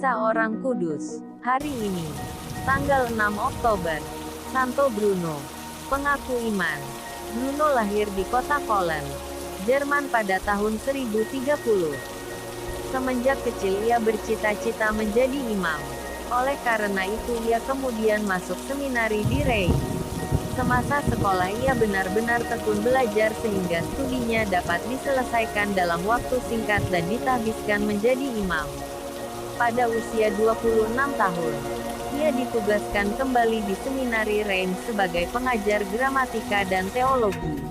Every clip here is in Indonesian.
Kisah Orang Kudus. Hari ini, tanggal 6 Oktober, Santo Bruno, pengaku iman. Bruno lahir di kota Cologne, Jerman pada tahun 1030. Semenjak kecil ia bercita-cita menjadi imam. Oleh karena itu ia kemudian masuk seminari di Reims. Semasa sekolah ia benar-benar tekun belajar sehingga studinya dapat diselesaikan dalam waktu singkat dan ditahbiskan menjadi imam. Pada usia 26 tahun, ia ditugaskan kembali di seminari Reims sebagai pengajar gramatika dan teologi.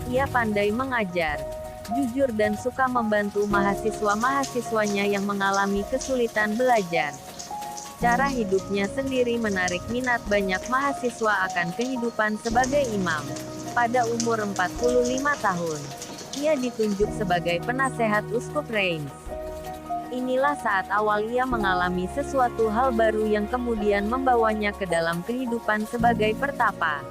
Ia pandai mengajar, jujur dan suka membantu mahasiswa-mahasiswanya yang mengalami kesulitan belajar. Cara hidupnya sendiri menarik minat banyak mahasiswa akan kehidupan sebagai imam. Pada umur 45 tahun, ia ditunjuk sebagai penasehat uskup Reims. Inilah saat awal ia mengalami sesuatu hal baru yang kemudian membawanya ke dalam kehidupan sebagai pertapa.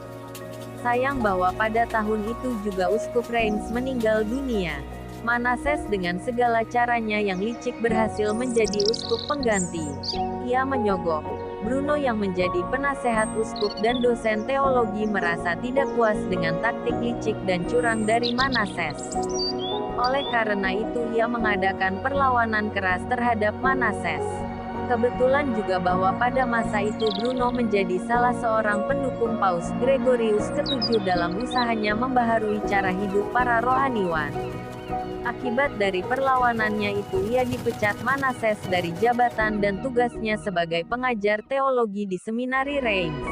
Sayang bahwa pada tahun itu juga uskup Reims meninggal dunia. Manases dengan segala caranya yang licik berhasil menjadi uskup pengganti. Ia menyogok. Bruno yang menjadi penasehat uskup dan dosen teologi merasa tidak puas dengan taktik licik dan curang dari Manases. Oleh karena itu ia mengadakan perlawanan keras terhadap Manases. Kebetulan juga bahwa pada masa itu Bruno menjadi salah seorang pendukung Paus Gregorius ke-7 dalam usahanya membaharui cara hidup para rohaniwan. Akibat dari perlawanannya itu ia dipecat Manases dari jabatan dan tugasnya sebagai pengajar teologi di seminari Reims.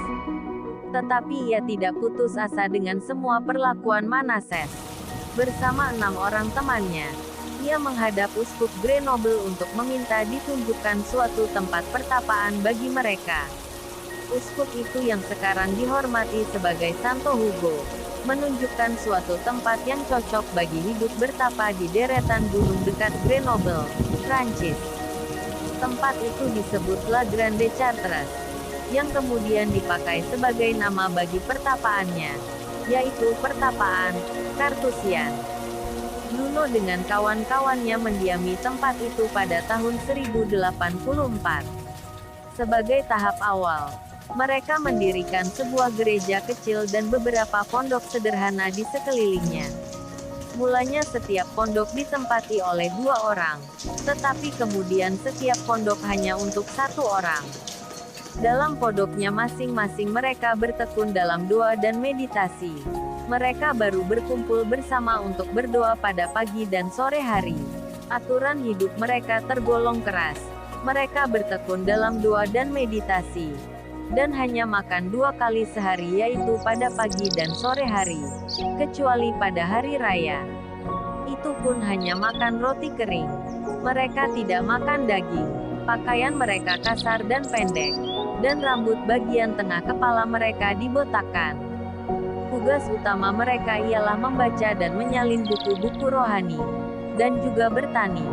Tetapi ia tidak putus asa dengan semua perlakuan Manases. Bersama 6 orang temannya, ia menghadap uskup Grenoble untuk meminta ditunjukkan suatu tempat pertapaan bagi mereka. Uskup itu yang sekarang dihormati sebagai Santo Hugo, menunjukkan suatu tempat yang cocok bagi hidup bertapa di deretan gunung dekat Grenoble, Prancis. Tempat itu disebut La Grande Chartres, yang kemudian dipakai sebagai nama bagi pertapaannya, yaitu pertapaan Carthusian. Bruno dengan kawan-kawannya mendiami tempat itu pada tahun 1084. Sebagai tahap awal, mereka mendirikan sebuah gereja kecil dan beberapa pondok sederhana di sekelilingnya. Mulanya setiap pondok ditempati oleh 2 orang, tetapi kemudian setiap pondok hanya untuk 1 orang. Dalam pondoknya masing-masing mereka bertekun dalam doa dan meditasi. Mereka baru berkumpul bersama untuk berdoa pada pagi dan sore hari. Aturan hidup mereka tergolong keras. Mereka bertekun dalam doa dan meditasi, dan hanya makan 2 kali sehari yaitu pada pagi dan sore hari, kecuali pada hari raya. Itu pun hanya makan roti kering. Mereka tidak makan daging. Pakaian mereka kasar dan pendek, dan rambut bagian tengah kepala mereka dibotakkan. Tugas utama mereka ialah membaca dan menyalin buku-buku rohani, dan juga bertani.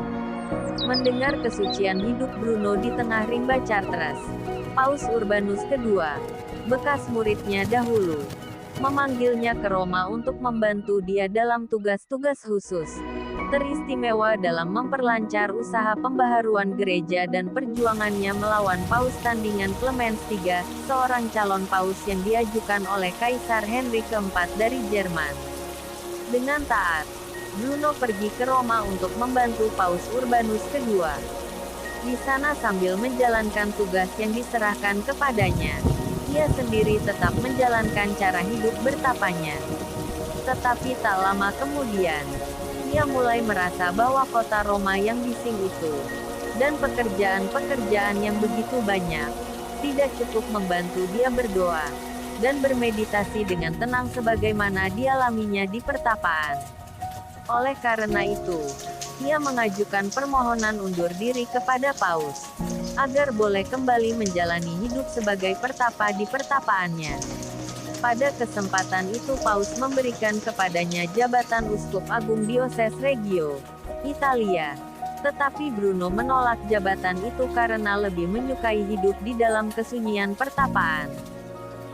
Mendengar kesucian hidup Bruno di tengah rimba Chartres, Paus Urbanus II, bekas muridnya dahulu, memanggilnya ke Roma untuk membantu dia dalam tugas-tugas khusus, teristimewa dalam memperlancar usaha pembaharuan gereja dan perjuangannya melawan Paus tandingan Clemens III, seorang calon paus yang diajukan oleh Kaisar Henry keempat dari Jerman. Dengan taat, Bruno pergi ke Roma untuk membantu Paus Urbanus II. Di sana sambil menjalankan tugas yang diserahkan kepadanya, ia sendiri tetap menjalankan cara hidup bertapanya. Tetapi tak lama kemudian, ia mulai merasa bahwa kota Roma yang bising itu, dan pekerjaan-pekerjaan yang begitu banyak, tidak cukup membantu dia berdoa, dan bermeditasi dengan tenang sebagaimana dialaminya di pertapaan. Oleh karena itu, ia mengajukan permohonan undur diri kepada Paus, agar boleh kembali menjalani hidup sebagai pertapa di pertapaannya. Pada kesempatan itu Paus memberikan kepadanya jabatan Uskup Agung Dioses Reggio, Italia. Tetapi Bruno menolak jabatan itu karena lebih menyukai hidup di dalam kesunyian pertapaan.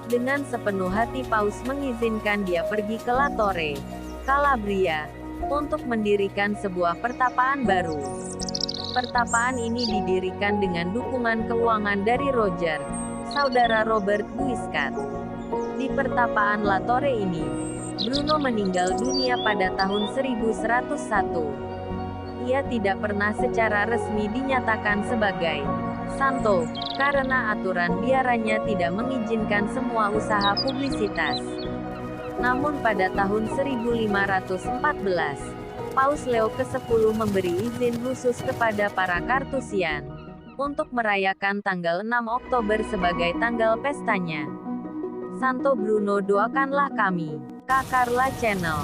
Dengan sepenuh hati Paus mengizinkan dia pergi ke La Torre, Calabria, untuk mendirikan sebuah pertapaan baru. Pertapaan ini didirikan dengan dukungan keuangan dari Roger, saudara Robert Guiscard. Di pertapaan La Torre ini, Bruno meninggal dunia pada tahun 1101. Ia tidak pernah secara resmi dinyatakan sebagai santo, karena aturan biaranya tidak mengizinkan semua usaha publisitas. Namun pada tahun 1514, Paus Leo ke-10 memberi izin khusus kepada para Kartusian untuk merayakan tanggal 6 Oktober sebagai tanggal pestanya. Santo Bruno, doakanlah kami. Kak Carla Channel.